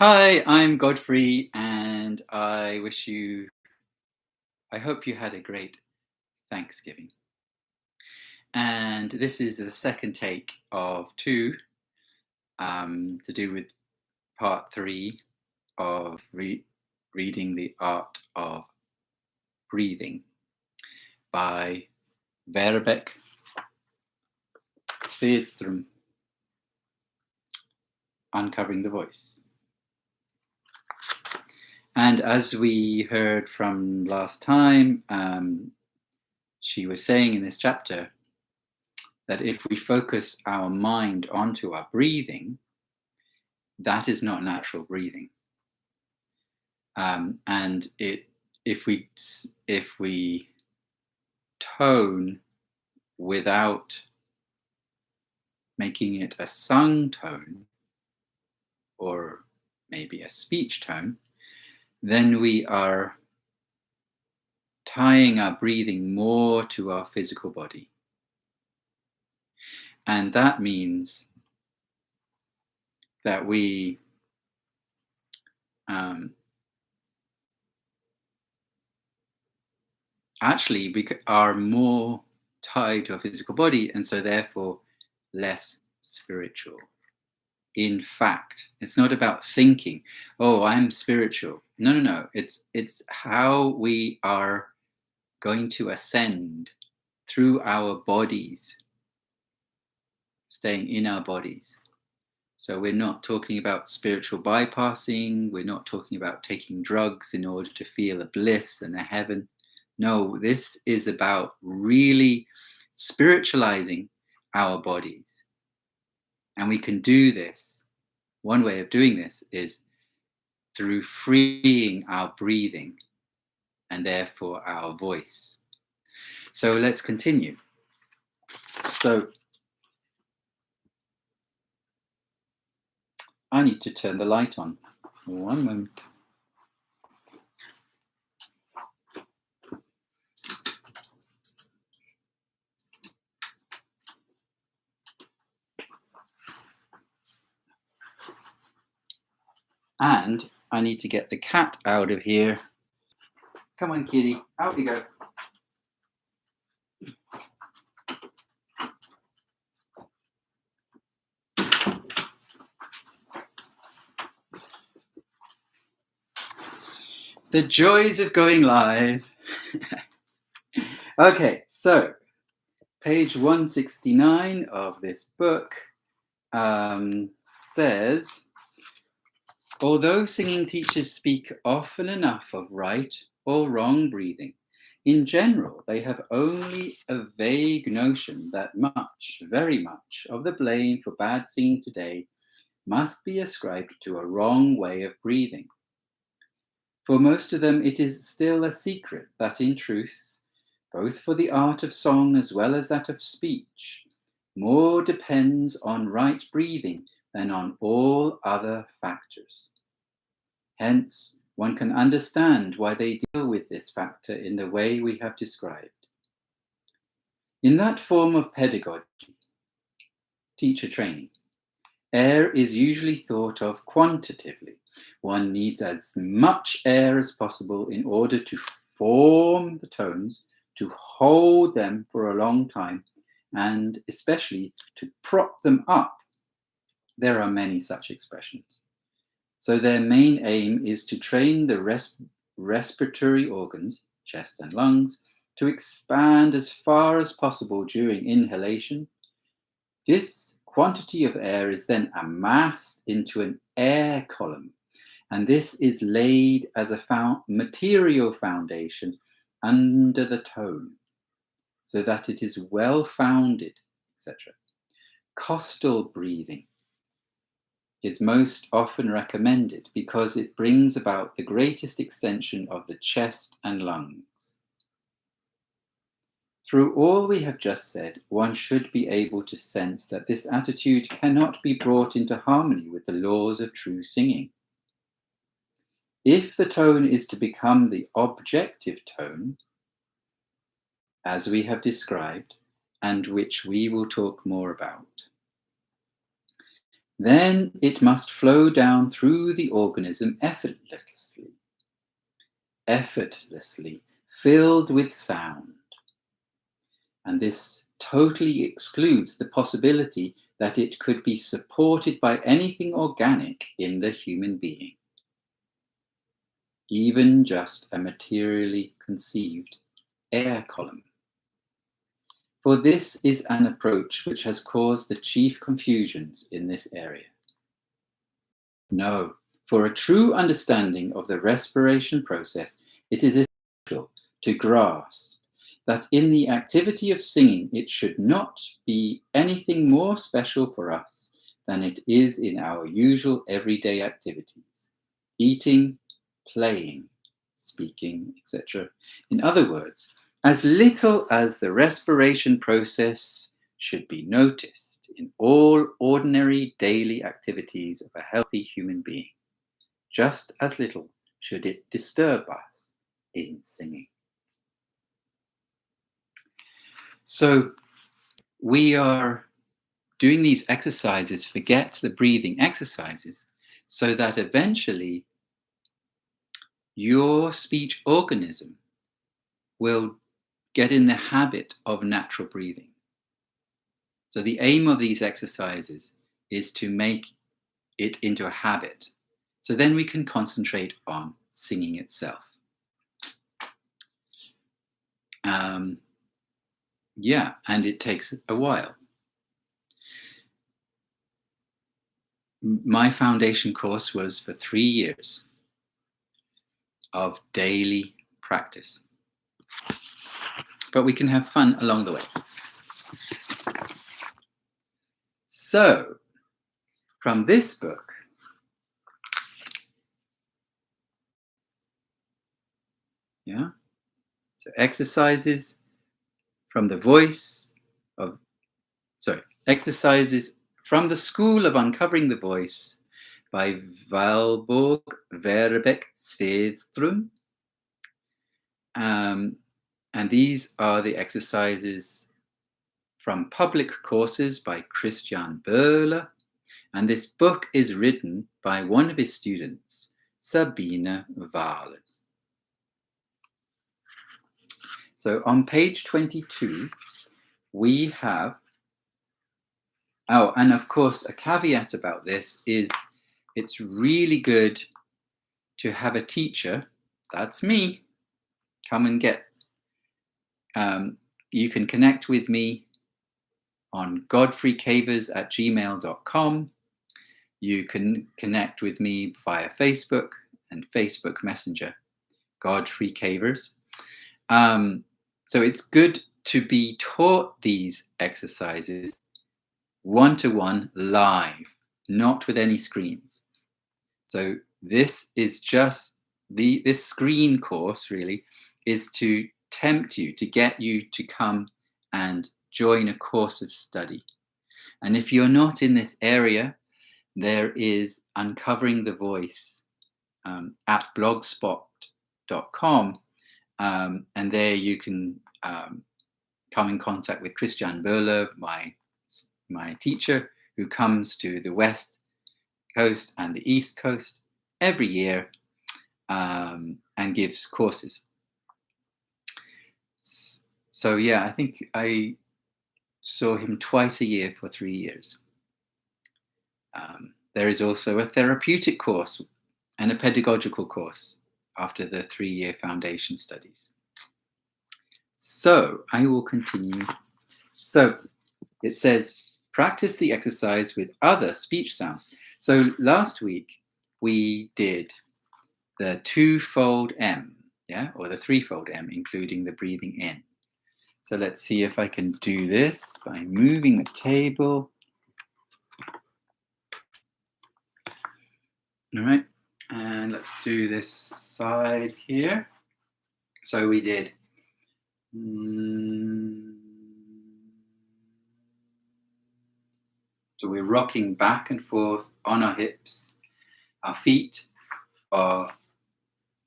Hi, I'm Godfrey, and I hope you had a great Thanksgiving. And this is the second take of two to do with part three of reading The Art of Breathing by Werbeck-S, Uncovering the Voice. And as we heard from last time, she was saying in this chapter that if we focus our mind onto our breathing, that is not natural breathing. And if we tone without making it a sung tone or maybe a speech tone, then we are tying our breathing more to our physical body. And that means that we actually are more tied to our physical body, and so therefore less spiritual. In fact, it's not about thinking, oh, I'm spiritual. No. It's how we are going to ascend through our bodies, staying in our bodies. So we're not talking about spiritual bypassing. We're not talking about taking drugs in order to feel a bliss and a heaven. No, this is about really spiritualizing our bodies. And we can do this. One way of doing this is through freeing our breathing and therefore our voice. So let's continue. So I need to turn the light on. One moment. And I need to get the cat out of here. Come on, kitty, out you go. The joys of going live. Okay, so page 169 of this book says, although singing teachers speak often enough of right or wrong breathing, in general, they have only a vague notion that much, very much, of the blame for bad singing today must be ascribed to a wrong way of breathing. For most of them, it is still a secret that in truth, both for the art of song as well as that of speech, more depends on right breathing than on all other factors. Hence, one can understand why they deal with this factor in the way we have described. In that form of pedagogy, teacher training, air is usually thought of quantitatively. One needs as much air as possible in order to form the tones, to hold them for a long time, and especially to prop them up. There are many such expressions. So their main aim is to train the respiratory organs, chest and lungs, to expand as far as possible during inhalation. This quantity of air is then amassed into an air column, and this is laid as a material foundation under the tone, so that it is well founded, etc. Costal breathing is most often recommended because it brings about the greatest extension of the chest and lungs. Through all we have just said, one should be able to sense that this attitude cannot be brought into harmony with the laws of true singing. If the tone is to become the objective tone, as we have described, and which we will talk more about, Then it must flow down through the organism effortlessly, filled with sound. And this totally excludes the possibility that it could be supported by anything organic in the human being, even just a materially conceived air column. For this is an approach which has caused the chief confusions in this area. No, for a true understanding of the respiration process, it is essential to grasp that in the activity of singing, it should not be anything more special for us than it is in our usual everyday activities, eating, playing, speaking, etc. In other words, as little as the respiration process should be noticed in all ordinary daily activities of a healthy human being, just as little should it disturb us in singing. So we are doing these exercises, forget the breathing exercises, so that eventually your speech organism will get in the habit of natural breathing. So the aim of these exercises is to make it into a habit. So then we can concentrate on singing itself. Yeah, and it takes a while. My foundation course was for 3 years of daily practice. But we can have fun along the way. So, from this book, so exercises from the School of Uncovering the Voice by Valborg Werbeck-S. And these are the exercises from public courses by Christaan Boele. And this book is written by one of his students, Sabine Wales. So on page 22, we have, and of course, a caveat about this is it's really good to have a teacher, that's me, come and get. You can connect with me on godfreycavers@gmail.com. You can connect with me via Facebook and Facebook Messenger, Godfrey Cavers. So it's good to be taught these exercises one-to-one live, not with any screens. So this is just this screen course really is to tempt you, to get you to come and join a course of study. And if you're not in this area, there is Uncovering the Voice at blogspot.com. And there you can come in contact with Christaan Boele, my teacher, who comes to the West Coast and the East Coast every year and gives courses. So yeah, I think I saw him twice a year for 3 years. There is also a therapeutic course and a pedagogical course after the 3-year foundation studies. So I will continue. So it says, practice the exercise with other speech sounds. So last week we did the 2-fold M, or the 3-fold M, including the breathing in. So let's see if I can do this by moving the table. All right, and let's do this side here. So we did so we're rocking back and forth on our hips. Our feet are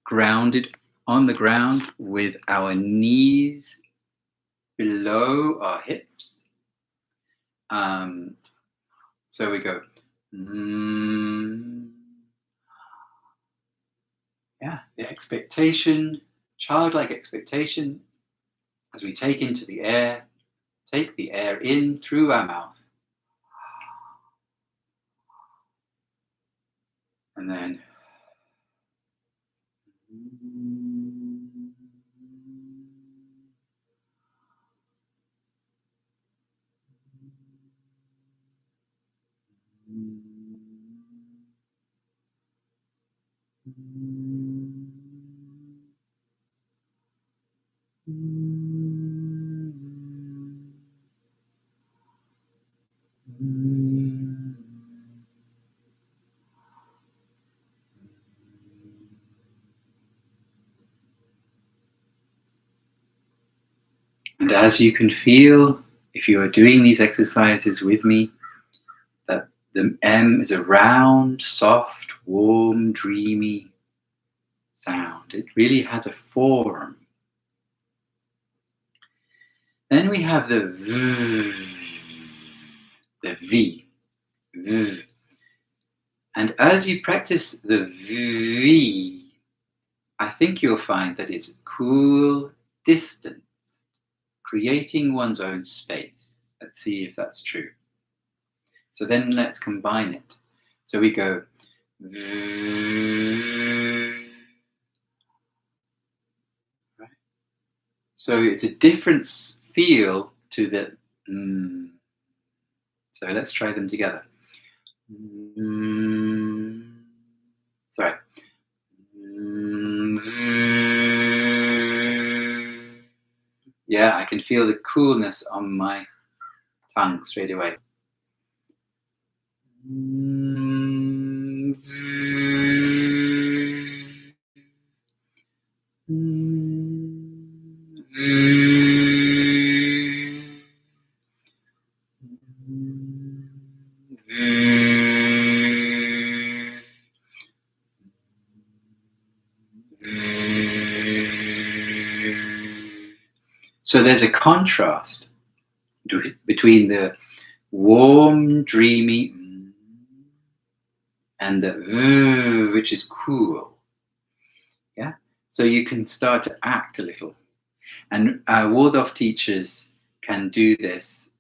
grounded on the ground with our knees below our hips. So we go. Yeah, the expectation, childlike expectation, as we take into the air, take the air in through our mouth. And then and as you can feel, if you are doing these exercises with me, that the M is a round, soft, warm, dreamy sound. It really has a form. Then we have the V, V. And as you practice the V, I think you'll find that it's cool, distant, creating one's own space. Let's see if that's true. So then let's combine it. So we go right. So it's a different feel to the So let's try them together. Sorry. Yeah, I can feel the coolness on my tongue straight away. So there's a contrast between the warm, dreamy, and the which is cool. Yeah. So you can start to act a little, and Waldorf teachers can do this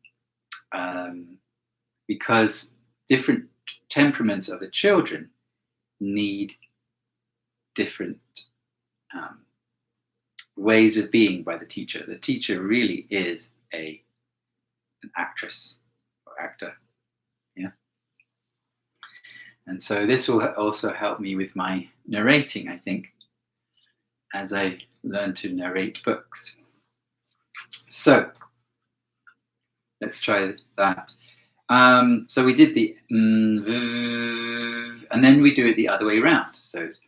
because different temperaments of the children need different ways of being by the teacher. The teacher really is an actress or actor. Yeah. And so this will also help me with my narrating, I think, as I learn to narrate books. So let's try that. So we did the and then we do it the other way around. So it's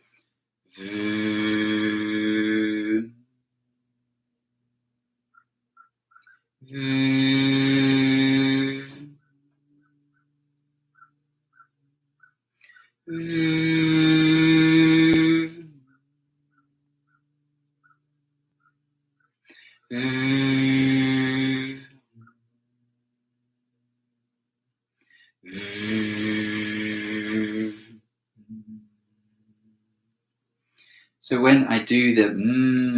So when I do the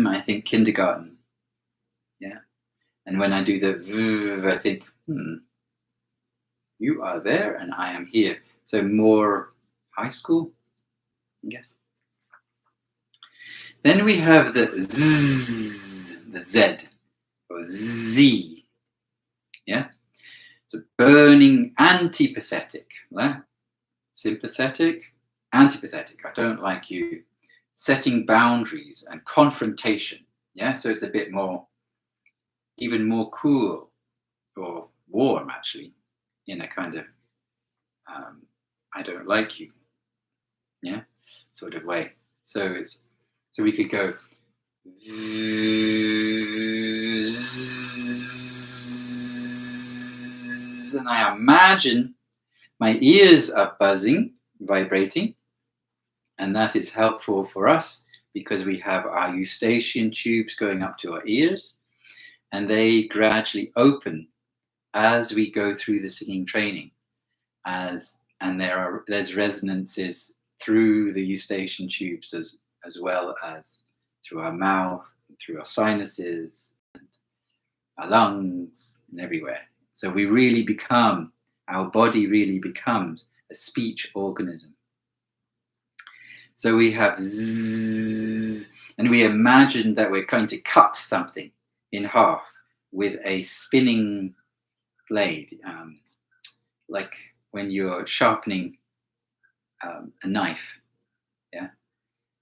I think kindergarten. Yeah. And when I do the I think, you are there and I am here. So more high school, I guess. Then we have the Z, the Z, or Z. Yeah. So burning, antipathetic. Right? Sympathetic, antipathetic. I don't like you. Setting boundaries and confrontation. Yeah. So it's a bit more, even more cool or warm, actually, in a kind of I don't like you, yeah, sort of way. So we could go, and I imagine my ears are buzzing, vibrating, and that is helpful for us because we have our eustachian tubes going up to our ears, and they gradually open as we go through the singing training, as and there's resonances through the eustachian tubes as well as through our mouth, through our sinuses, our lungs, and everywhere. So our body really becomes a speech organism. So we have zzz, and we imagine that we're going to cut something in half with a spinning blade, like when you're sharpening a knife. Yeah,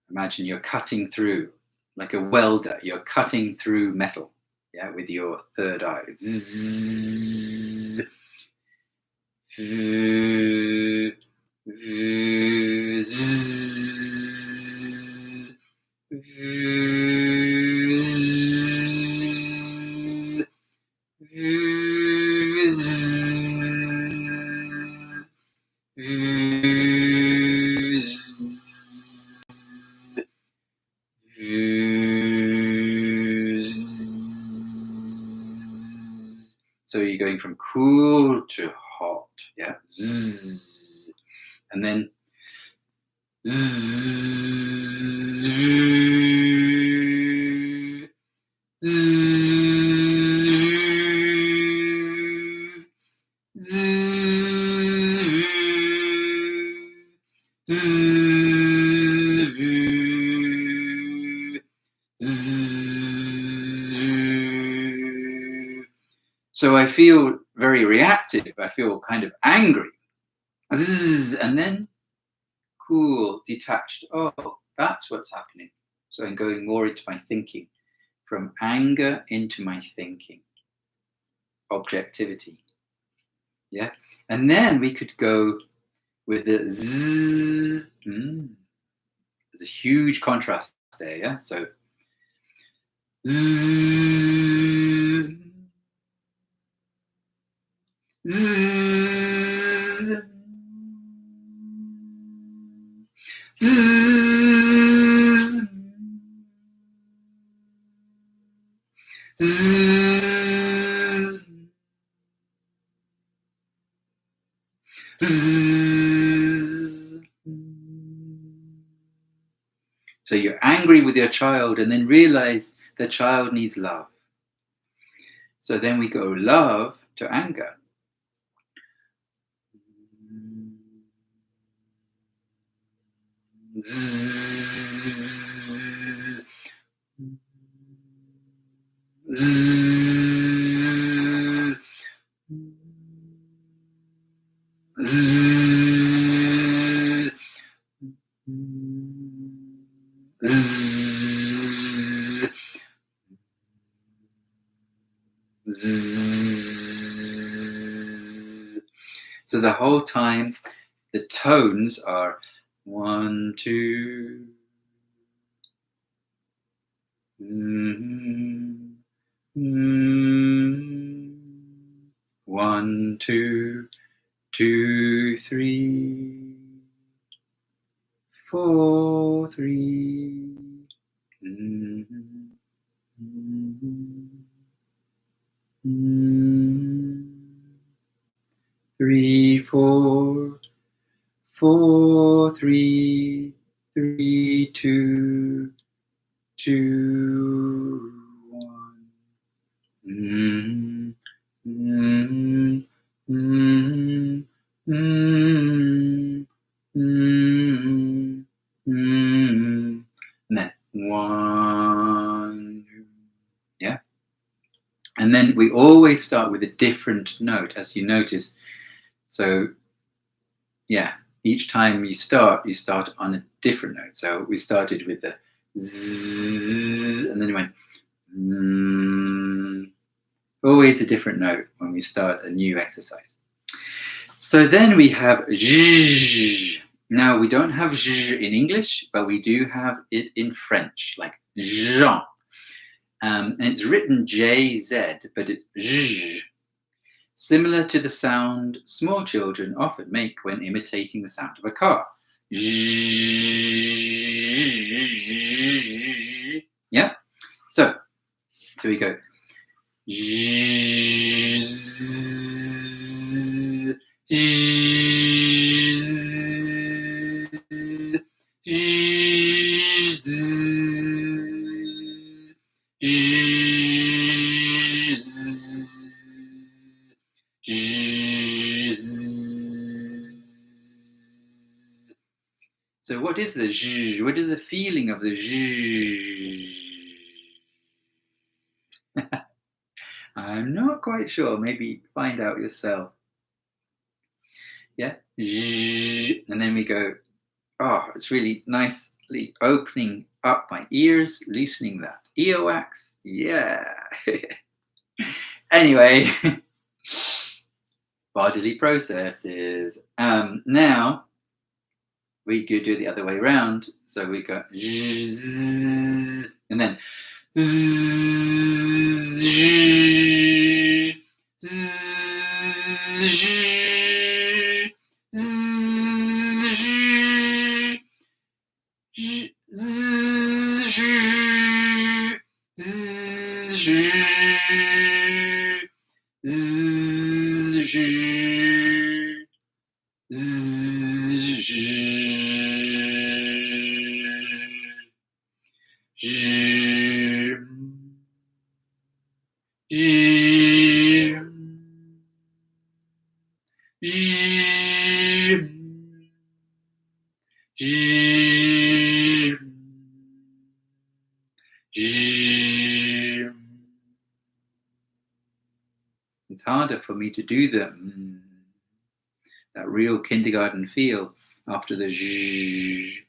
imagine you're cutting through, like a welder. You're cutting through metal. Yeah, with your third eye. Zzz, zzz, so you're going from cool to hot, yeah, zzz. And then zzz, zzz, so I feel very reactive. I feel kind of angry. And then cool, detached. Oh, that's what's happening. So I'm going more into my thinking, from anger into my thinking. Objectivity. Yeah. And then we could go with the zzz. There's a huge contrast there, yeah? So zzz, zzz, zzz, zzz, zzz. So you're angry with your child and then realize the child needs love. So then we go love to anger. Zzz, zzz, zzz, zzz, zzz. So the whole time the tones are 1, 2, 1, 2, 2, 3, 4, 3. 3, 4, 4, 3, 3, 2, 2, 1. And then 1. Yeah. And then we always start with a different note, as you notice. So, yeah, each time you start on a different note. So we started with the zzz, and then it went always a different note when we start a new exercise. So then we have zh. Now we don't have zh in English, but we do have it in French, like Jean. And it's written JZ, but it's zh. Similar to the sound small children often make when imitating the sound of a car. Yeah? So we go. So what is the zh? What is the feeling of the zh? I'm not quite sure. Maybe find out yourself. Yeah, zh. And then we go, oh, it's really nicely opening up my ears, loosening that earwax. Yeah. Anyway, bodily processes. Now we could do it the other way around. So we go zzz, and then zzz, zzz, It's harder for me to do that real kindergarten feel after the zh.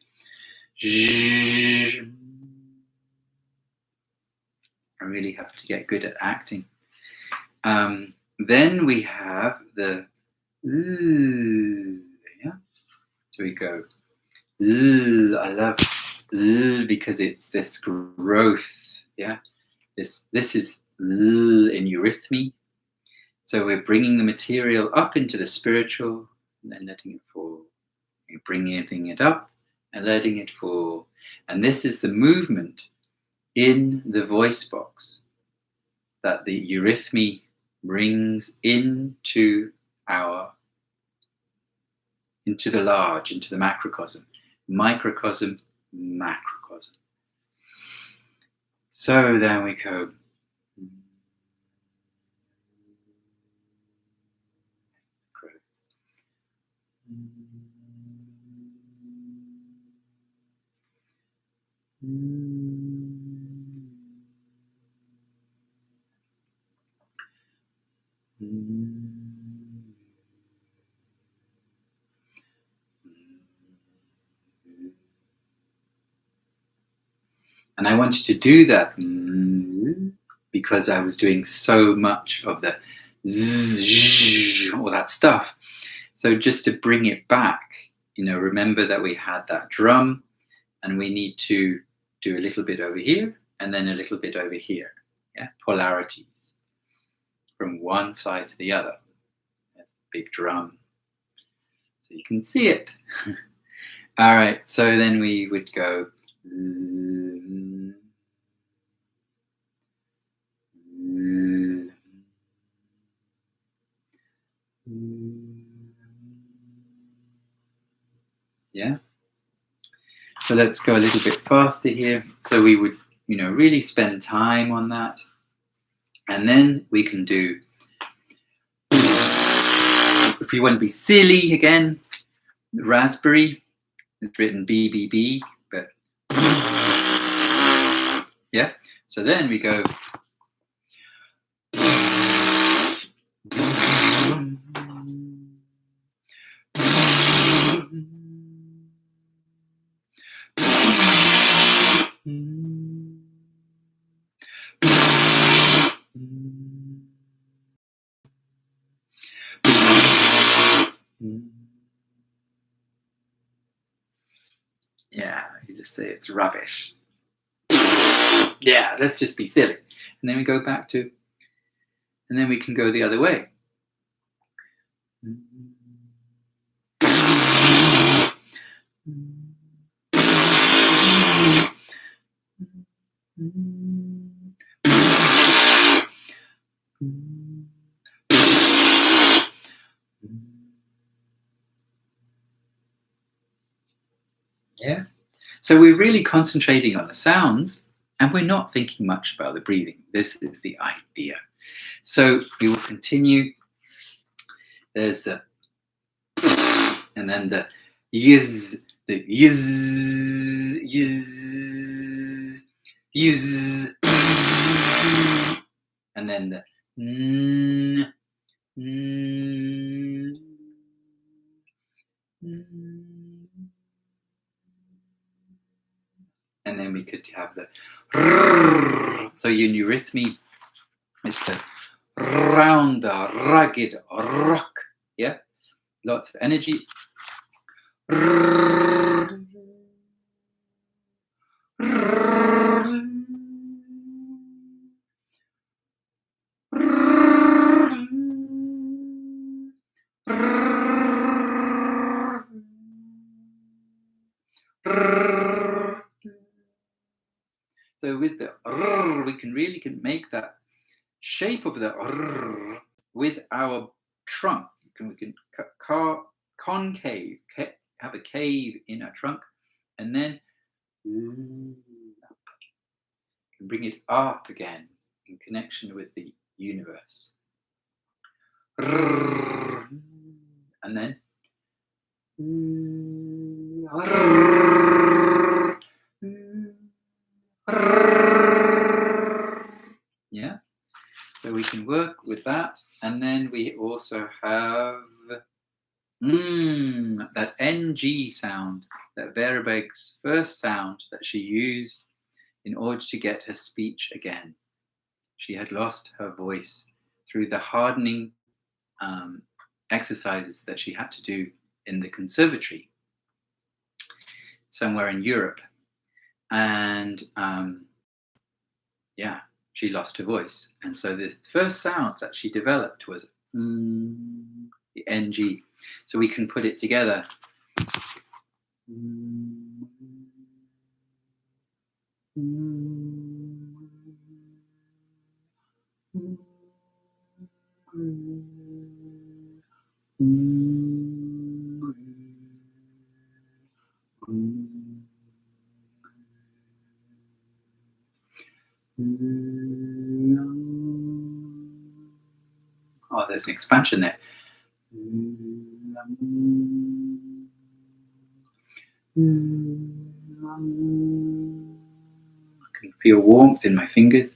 I really have to get good at acting. Then we have the yeah. So we go. I love because it's this growth. Yeah. This is in eurythmy. So we're bringing the material up into the spiritual and then letting it fall. We're bringing it up and letting it fall. And this is the movement in the voice box that the eurythmy brings into the large, into the macrocosm. Microcosm, macrocosm. So then we go. And I wanted to do that because I was doing so much of the zzz, all that stuff. So just to bring it back, remember that we had that drum and we need to do a little bit over here and then a little bit over here. Yeah, polarities from one side to the other. There's the big drum. So you can see it. All right, so then we would go. Yeah. So let's go a little bit faster here. So we would, really spend time on that. And then we can do, if you want to be silly again, raspberry, it's written BBB, but yeah. So then we go. Yeah, you just say it's rubbish. Yeah, let's just be silly. And then we go back to, and then we can go the other way. Yeah. So we're really concentrating on the sounds and we're not thinking much about the breathing. This is the idea. So we will continue. There's the and then the yiz, the yiz, yiz, yiz, and then the n, n, n. And then we could have the so in eurythmy, it's the rounder, rugged rock. Yeah, lots of energy. So with the we can really make that shape of the with our trunk. We can concave, have a cave in our trunk, and then bring it up again in connection with the universe. And then yeah, so we can work with that. And then we also have that NG sound, that Werbeck's first sound that she used in order to get her speech again. She had lost her voice through the hardening exercises that she had to do in the conservatory somewhere in Europe. And she lost her voice. And so the first sound that she developed was the NG. So we can put it together. Oh, there's an expansion there. I can feel warmth in my fingers.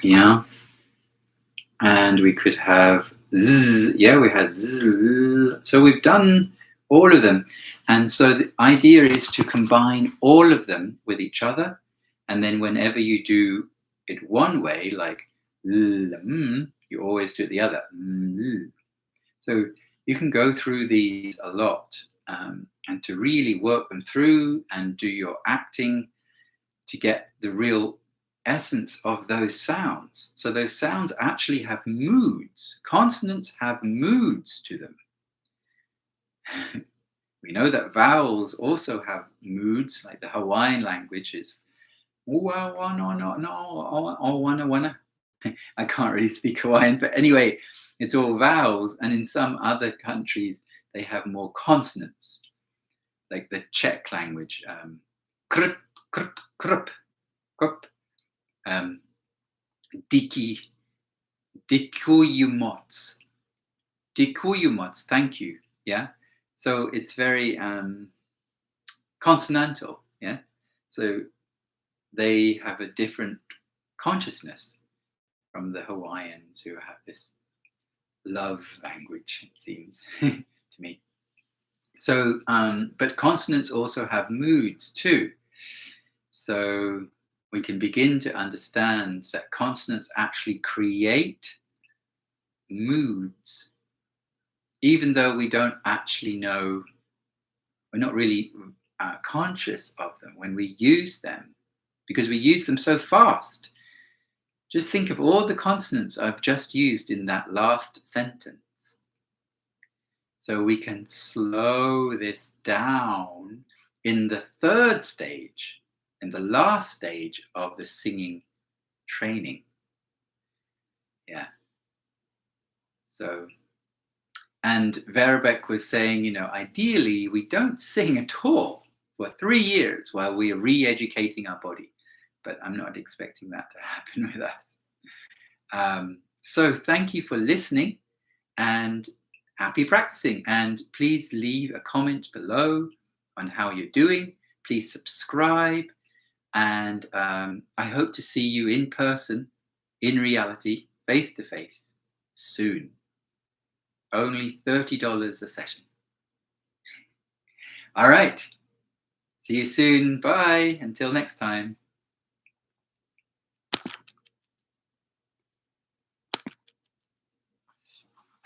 Yeah. And we could have zzz. Yeah, we had zzz. So we've done all of them. And so the idea is to combine all of them with each other. And then whenever you do it one way, like you always do it the other. So you can go through these a lot and to really work them through and do your acting to get the real essence of those sounds. So those sounds actually have moods. Consonants have moods to them. We know that vowels also have moods, like the Hawaiian language is I can't really speak Hawaiian, but anyway, it's all vowels. And in some other countries, they have more consonants, like the Czech language. Krup, krup, krup, krup. Dikuyumots, thank you. Yeah. So it's very consonantal. Yeah. So they have a different consciousness from the Hawaiians, who have this love language, it seems to me. So, but consonants also have moods too. So we can begin to understand that consonants actually create moods, even though we don't actually know, we're not really conscious of them when we use them, because we use them so fast. Just think of all the consonants I've just used in that last sentence. So we can slow this down in the third stage, in the last stage of the singing training. Yeah. So And Werbeck was saying, ideally we don't sing at all for 3 years while we are re-educating our body. But I'm not expecting that to happen with us. So thank you for listening and happy practicing. And please leave a comment below on how you're doing. Please subscribe. And I hope to see you in person, in reality, face to face, soon. Only $30 a session. All right. See you soon. Bye. Until next time.